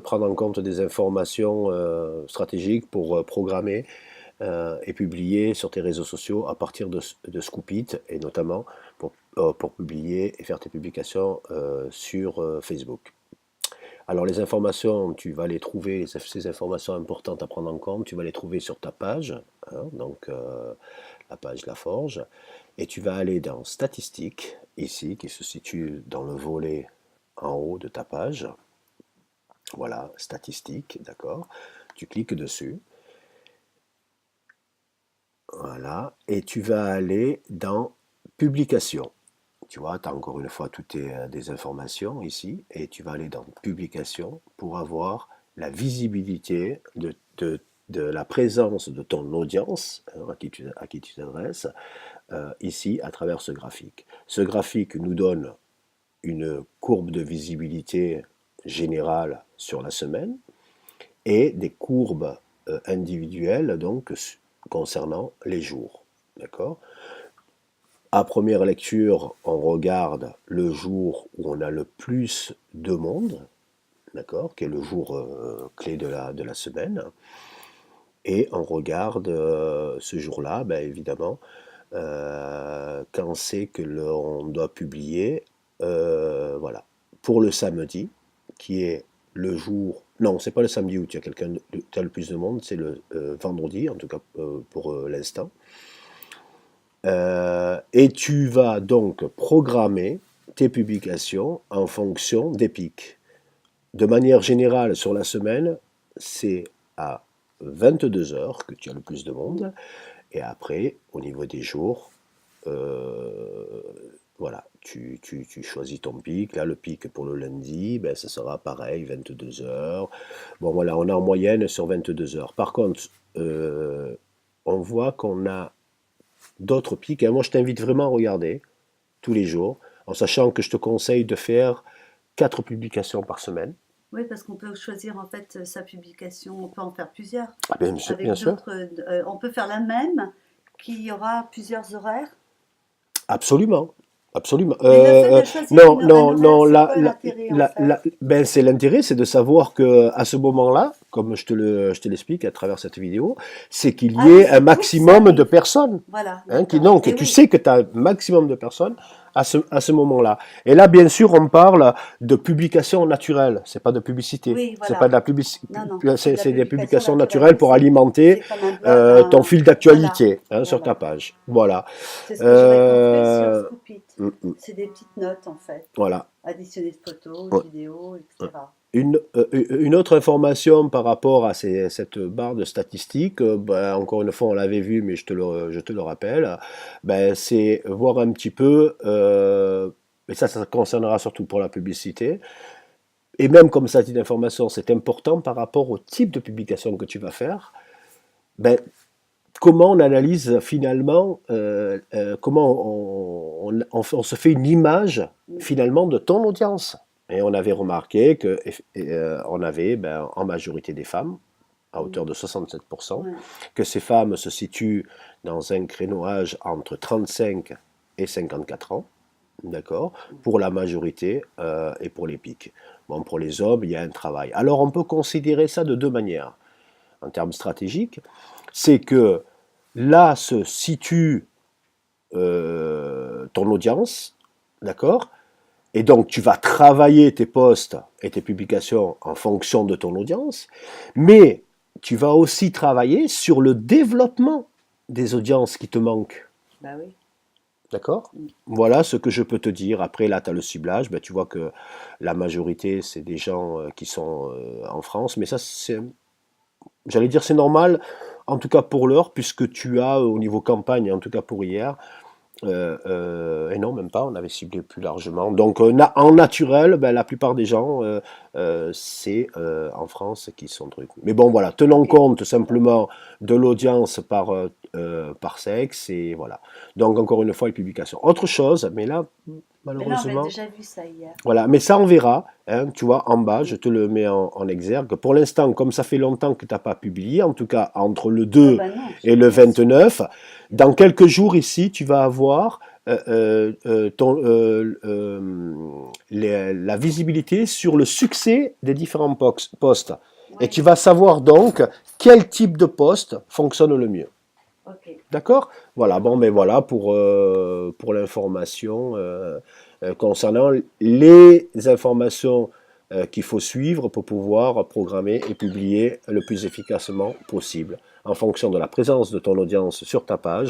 prendre en compte des informations stratégiques pour programmer et publier sur tes réseaux sociaux à partir de Scoopit et notamment pour publier et faire tes publications sur Facebook. Alors les informations, tu vas les trouver, ces informations importantes à prendre en compte, tu vas les trouver sur ta page, hein, donc la page La Forge, et tu vas aller dans Statistiques, ici, qui se situe dans le volet en haut de ta page. Voilà, Statistiques, d'accord. Tu cliques dessus, voilà, et tu vas aller dans Publications. Tu vois, tu as encore une fois toutes des informations ici, et tu vas aller dans Publications pour avoir la visibilité de la présence de ton audience, hein, à qui tu t'adresses, ici à travers ce graphique. Ce graphique nous donne une courbe de visibilité générale sur la semaine et des courbes individuelles donc concernant les jours. D'accord? À première lecture, on regarde le jour où on a le plus de monde, d'accord, qui est le jour clé de la semaine, et on regarde ce jour-là, ben, évidemment, quand c'est que l'on doit publier, voilà. Pour le samedi, qui est le jour, non, c'est pas le samedi où tu as tu as le plus de monde, c'est le vendredi, en tout cas pour l'instant. Et tu vas donc programmer tes publications en fonction des pics. De manière générale, sur la semaine, c'est à 22 heures que tu as le plus de monde. Et après, au niveau des jours, voilà, tu choisis ton pic. Là, le pic pour le lundi, ben, ça sera pareil, 22 heures. Bon, voilà, on est en moyenne sur 22 heures. Par contre, on voit qu'on a d'autres pics. Et moi, je t'invite vraiment à regarder tous les jours, en sachant que je te conseille de faire 4 publications par semaine. Oui, parce qu'on peut choisir en fait sa publication, on peut en faire plusieurs Ah, bien avec sûr, d'autres. On peut faire la même qui aura plusieurs horaires. absolument. Absolument. Mais le fait de choisir Non, un non, horaire, non. c'est quoi l'intérêt en fait? Ben, c'est l'intérêt, c'est de savoir que à ce moment-là, comme je te l'explique à travers cette vidéo, c'est qu'il y Ah oui, ait un c'est tout ça, maximum de oui. personnes. Voilà, Hein, d'accord. donc, Et tu oui, sais que tu as un maximum de personnes à ce moment-là. Et là, bien sûr, on parle de publication naturelle. C'est pas de publicité. oui, C'est pas de voilà. la publicité. Non, non, c'est de la C'est des publication publications naturelle. naturelles Oui, pour alimenter c'est comme un blog, ton fil voilà, d'actualité hein, sur ta voilà. page. Voilà. C'est ce que j'aurais compris sur Euh, Scoopit. mm, mm, C'est des petites notes en fait, voilà. additionner de photos, Ouais. de vidéos, etc. Une autre information par rapport à cette barre de statistiques, ben, encore une fois on l'avait vu mais je te le rappelle, ben, c'est voir un petit peu, et ça concernera surtout pour la publicité, et même comme ça dit d'information c'est important par rapport au type de publication que tu vas faire, ben, comment on analyse finalement, comment on se fait une image Mm. finalement de ton audience. Et on avait remarqué que on avait ben, en majorité des femmes, à Mm. hauteur de 67%, Ouais. que ces femmes se situent dans un créneau-âge entre 35 et 54 ans, d'accord, pour la majorité et pour les pics. Bon, pour les hommes, il y a un travail. Alors on peut considérer ça de deux manières. En termes stratégiques, c'est que là se situe ton audience, d'accord? Et donc tu vas travailler tes posts et tes publications en fonction de ton audience, mais tu vas aussi travailler sur le développement des audiences qui te manquent. Bah oui. D'accord? Mm. Voilà ce que je peux te dire. Après, là, tu as le ciblage. Ben, tu vois que la majorité, c'est des gens qui sont en France. Mais ça, j'allais dire, c'est normal, en tout cas pour l'heure, puisque tu as au niveau campagne, en tout cas pour hier, et non, même pas, on avait ciblé plus largement. Donc, en naturel, ben, la plupart des gens, c'est en France qui sont trucs. Mais bon, voilà, tenons Ok. compte simplement de l'audience par sexe, et voilà. Donc, encore une fois, les publications. Autre chose, mais là, Mais là, on avait malheureusement, déjà vu ça hier. voilà, mais ça on verra, hein, tu vois, en bas, je Mm. te le mets en exergue. Pour l'instant, comme ça fait longtemps que tu n'as pas publié, en tout cas entre le Ah 2 bah non, et le bien sûr. 29, dans quelques jours ici, tu vas avoir la visibilité sur le succès des différents posts. Et Oui, tu vas savoir donc quel type de poste fonctionne le mieux. ok. D'accord? Voilà, bon, mais voilà pour l'information concernant les informations qu'il faut suivre pour pouvoir programmer et publier le plus efficacement possible en fonction de la présence de ton audience sur ta page